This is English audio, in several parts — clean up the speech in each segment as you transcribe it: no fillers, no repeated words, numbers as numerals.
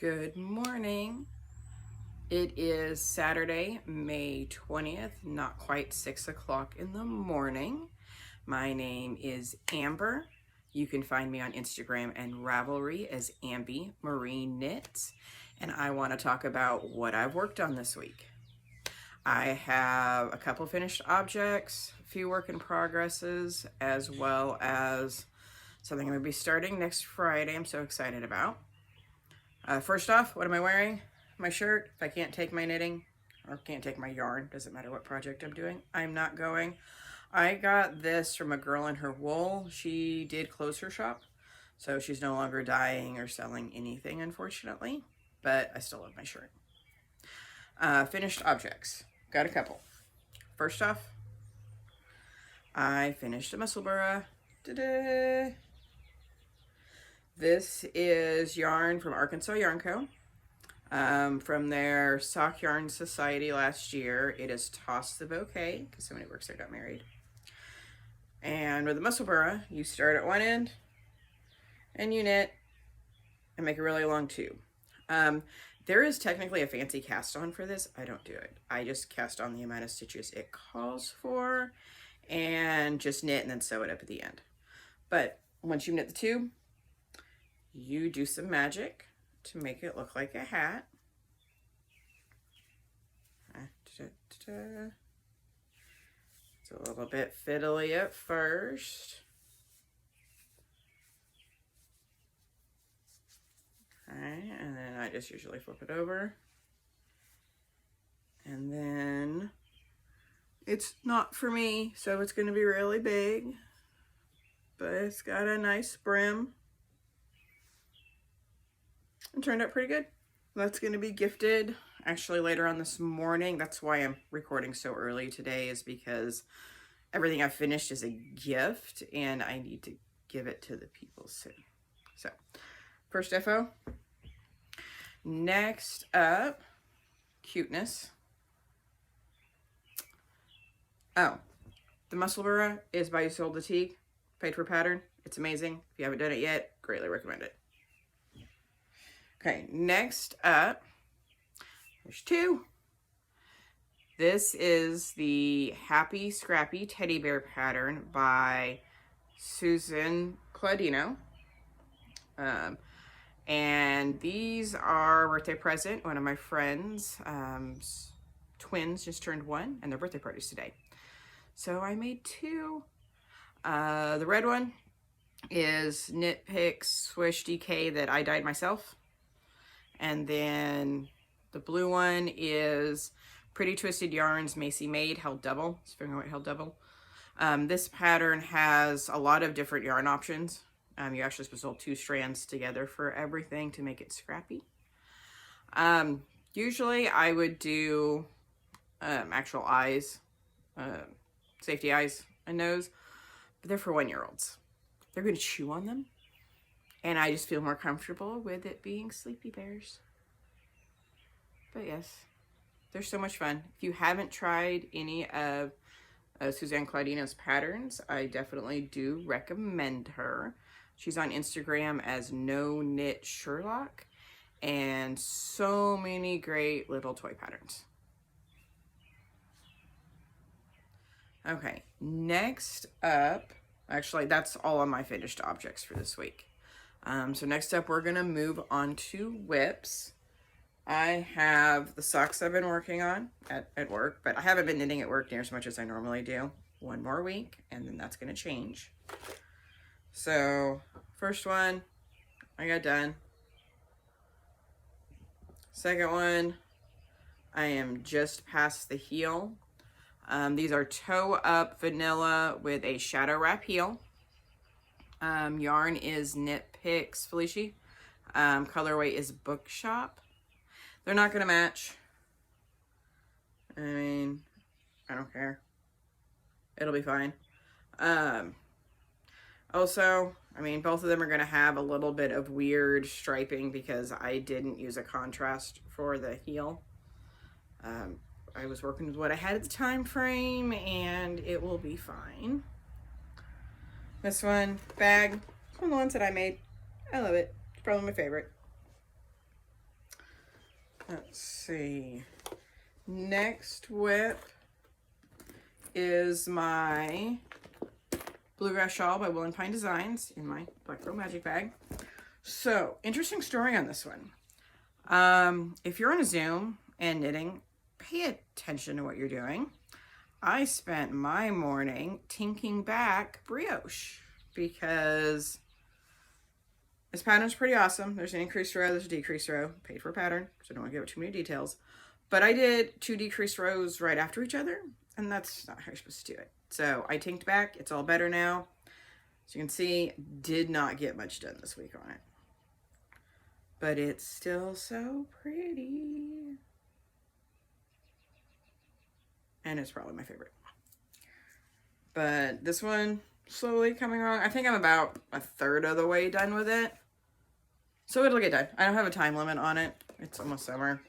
Good morning. It is Saturday, May 20th, not quite 6 o'clock in the morning. My name is Amber. You can find me on Instagram and Ravelry as Amby Marie Knits, and I want to talk about what I've worked on this week. I have a couple finished objects, a few work in progresses, as well as something I'm going to be starting next Friday I'm so excited about. First off, what am I wearing? My shirt. If I can't take my knitting or can't take my yarn, doesn't matter what project I'm doing, I'm not going. I got this from a girl in her wool. She did close her shop, so she's no longer dyeing or selling anything, unfortunately, but I still love my shirt. Finished objects. Got a couple. First off, I finished a Musselburgh. Ta-da! This is yarn from Arkansas Yarn Co. From their Sock Yarn Society last year. It is Toss the Bouquet, because somebody works there got married. And with the Musselburgh, you start at one end, and you knit, and make a really long tube. There is technically a fancy cast on for this. I don't do it. I just cast on the amount of stitches it calls for, and just knit and then sew it up at the end. But once you knit the tube, you do some magic to make it look like a hat. It's a little bit fiddly at first. Okay, and then I just usually flip it over. And then it's not for me, so it's going to be really big, but it's got a nice brim. It turned out pretty good. That's going to be gifted actually later on this morning. That's why I'm recording so early today, is because everything I've finished is a gift and I need to give it to the people soon. So first FO. Next up, cuteness. Oh, the Musselburgh is by Sold the Teague, paid for pattern. It's amazing. If you haven't done it yet, greatly recommend it. Okay, next up, there's two. This is the Happy Scrappy Teddy Bear pattern by Susan Claudino. And these are birthday present. One of my friends' twins just turned 1, and their birthday party's today. So I made two. The red one is Knit Picks Swish DK that I dyed myself. And then the blue one is Pretty Twisted Yarns Macy Made held double. It's figuring out held double. This pattern has a lot of different yarn options. You're actually supposed to hold 2 strands together for everything to make it scrappy. Usually I would do actual eyes, safety eyes and nose, but they're for 1-year-olds. They're going to chew on them. And I just feel more comfortable with it being sleepy bears. But yes, they're so much fun. If you haven't tried any of Suzanne Claudino's patterns, I definitely do recommend her. She's on Instagram as No Knit Sherlock, and so many great little toy patterns. Okay, next up, actually that's all of my finished objects for this week. So next up, we're going to move on to whips. I have the socks I've been working on at work, but I haven't been knitting at work near as much as I normally do. One more week, and then that's going to change. So first one, I got done. Second one, I am just past the heel. These are toe up vanilla with a shadow wrap heel. Yarn is Knit Picks Felici. Colorway is Bookshop. They're not gonna match. I mean, I don't care. It'll be fine. Also, I mean, both of them are gonna have a little bit of weird striping because I didn't use a contrast for the heel. I was working with what I had at the time frame, and it will be fine. This one, bag, it's one of the ones that I made. I love it. It's probably my favorite. Let's see. Next whip is my Bluegrass Shawl by Will and Pine Designs in my Black Pearl Magic bag. So, interesting story on this one. If you're on a Zoom and knitting, pay attention to what you're doing. I spent my morning tinking back brioche because this pattern's pretty awesome. There's an increased row, there's a decreased row. Paid for a pattern, so I don't want to give it too many details. But I did 2 decreased rows right after each other, and that's not how you're supposed to do it. So I tinked back. It's all better now. As you can see, did not get much done this week on it. But it's still so pretty. And it's probably my favorite. But this one, slowly coming along. I think I'm about a third of the way done with it. So it'll get done. I don't have a time limit on it. It's almost summer.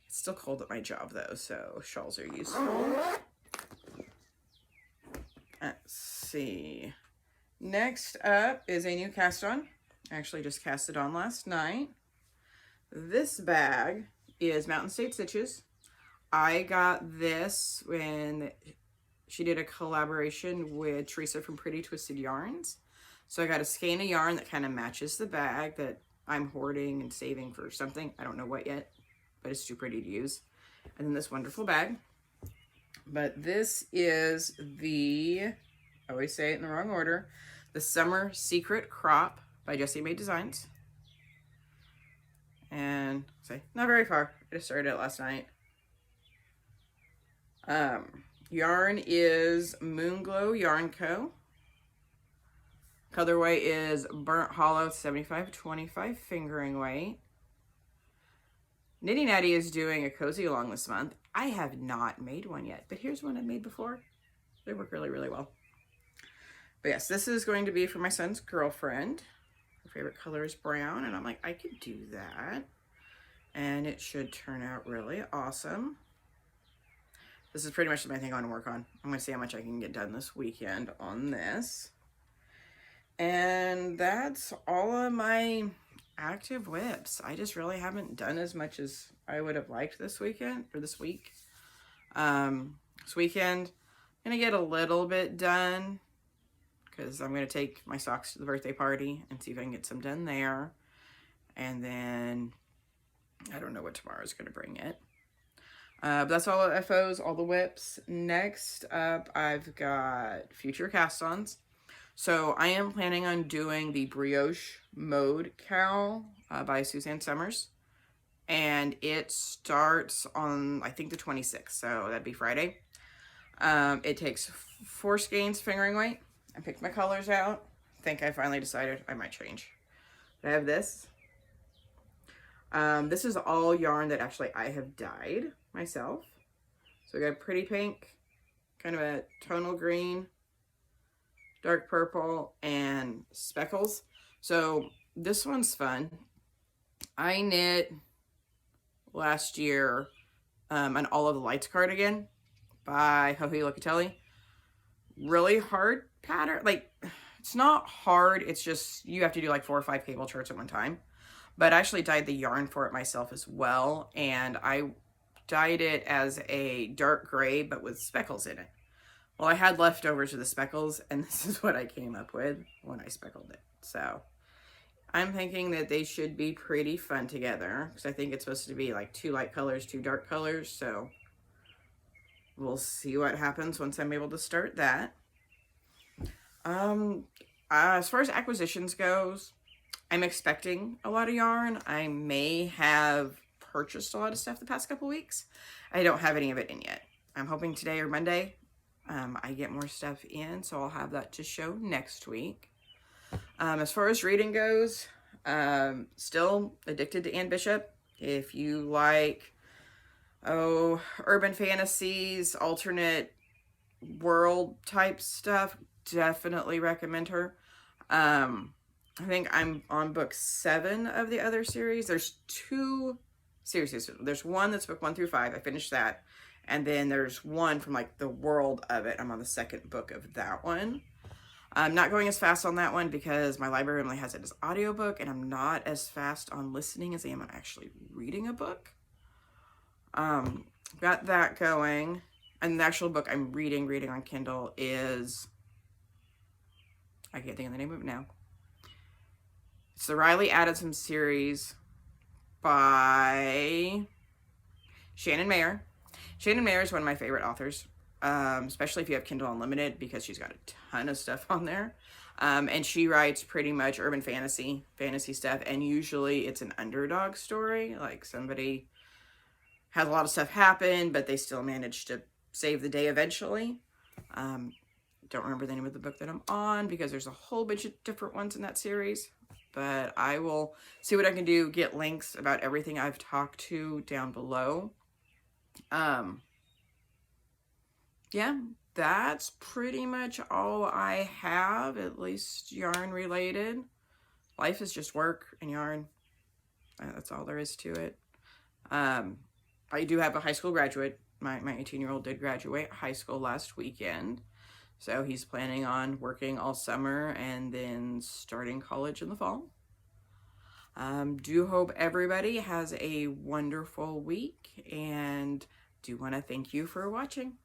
It's still cold at my job though, so shawls are useful. Let's see. Next up is a new cast on. I actually just cast it on last night. This bag is Mountain State Stitches. I got this when she did a collaboration with Teresa from Pretty Twisted Yarns. So I got a skein of yarn that kind of matches the bag that I'm hoarding and saving for something. I don't know what yet, but it's too pretty to use. And then this wonderful bag. But this is the, I always say it in the wrong order, the Summer Secret Crop by Jessie Made Designs. And say, not very far. I just started it last night. Yarn is Moonglow Yarn Co. Colorway is Burnt Hollow 75/25 fingering weight. Knitty Natty is doing a cozy along this month. I have not made one yet, but here's one I made before. They work really, really well. But yes, this is going to be for my son's girlfriend. Her favorite color is brown, and I'm like, I could do that. And it should turn out really awesome. This is pretty much the main thing I want to work on. I'm going to see how much I can get done this weekend on this. And that's all of my active whips. I just really haven't done as much as I would have liked this weekend, or this week. This weekend, I'm going to get a little bit done because I'm going to take my socks to the birthday party and see if I can get some done there. And then I don't know what tomorrow is going to bring it. But that's all the FOs, all the whips. Next up, I've got future cast-ons. So I am planning on doing the Brioche Mode KAL by Suzanne Summers. And it starts on, I think, the 26th. So that'd be Friday. It takes 4 skeins fingering weight. I picked my colors out. I think I finally decided I might change. I have this. This is all yarn that actually I have dyed myself. So we got pretty pink, kind of a tonal green, dark purple, and speckles. So this one's fun. I knit last year an All of the Lights cardigan by Joji Locatelli. Really hard pattern. Like, it's not hard. It's just you have to do like 4 or 5 cable charts at one time. But I actually dyed the yarn for it myself as well. And I dyed it as a dark gray, but with speckles in it. Well, I had leftovers of the speckles, and this is what I came up with when I speckled it. So I'm thinking that they should be pretty fun together, because I think it's supposed to be like 2 light colors, 2 dark colors. So we'll see what happens once I'm able to start that. As far as acquisitions goes, I'm expecting a lot of yarn. I may have purchased a lot of stuff the past couple weeks. I don't have any of it in yet. I'm hoping today or Monday I get more stuff in, so I'll have that to show next week. As far as reading goes, still addicted to Anne Bishop. If you like, urban fantasies, alternate world type stuff, definitely recommend her. I think I'm on book 7 of the other series. There's 2 series. There's one that's book 1 through 5. I finished that. And then there's one from like the world of it. I'm on the 2nd book of that one. I'm not going as fast on that one because my library only has it as audiobook, and I'm not as fast on listening as I am on actually reading a book. Got that going. And the actual book I'm reading on Kindle is, I can't think of the name of it now. It's the Riley Addison series by Shannon Mayer. Shannon Mayer is one of my favorite authors, especially if you have Kindle Unlimited, because she's got a ton of stuff on there. And she writes pretty much urban fantasy stuff, and usually it's an underdog story, like somebody has a lot of stuff happen, but they still manage to save the day eventually. Don't remember the name of the book that I'm on, because there's a whole bunch of different ones in that series, but I will see what I can do, get links about everything I've talked to down below. Yeah, that's pretty much all I have, at least yarn related. Life is just work and yarn. That's all there is to it. I do have a high school graduate. My 18-year-old did graduate high school last weekend. So he's planning on working all summer and then starting college in the fall. Do hope everybody has a wonderful week, and do want to thank you for watching.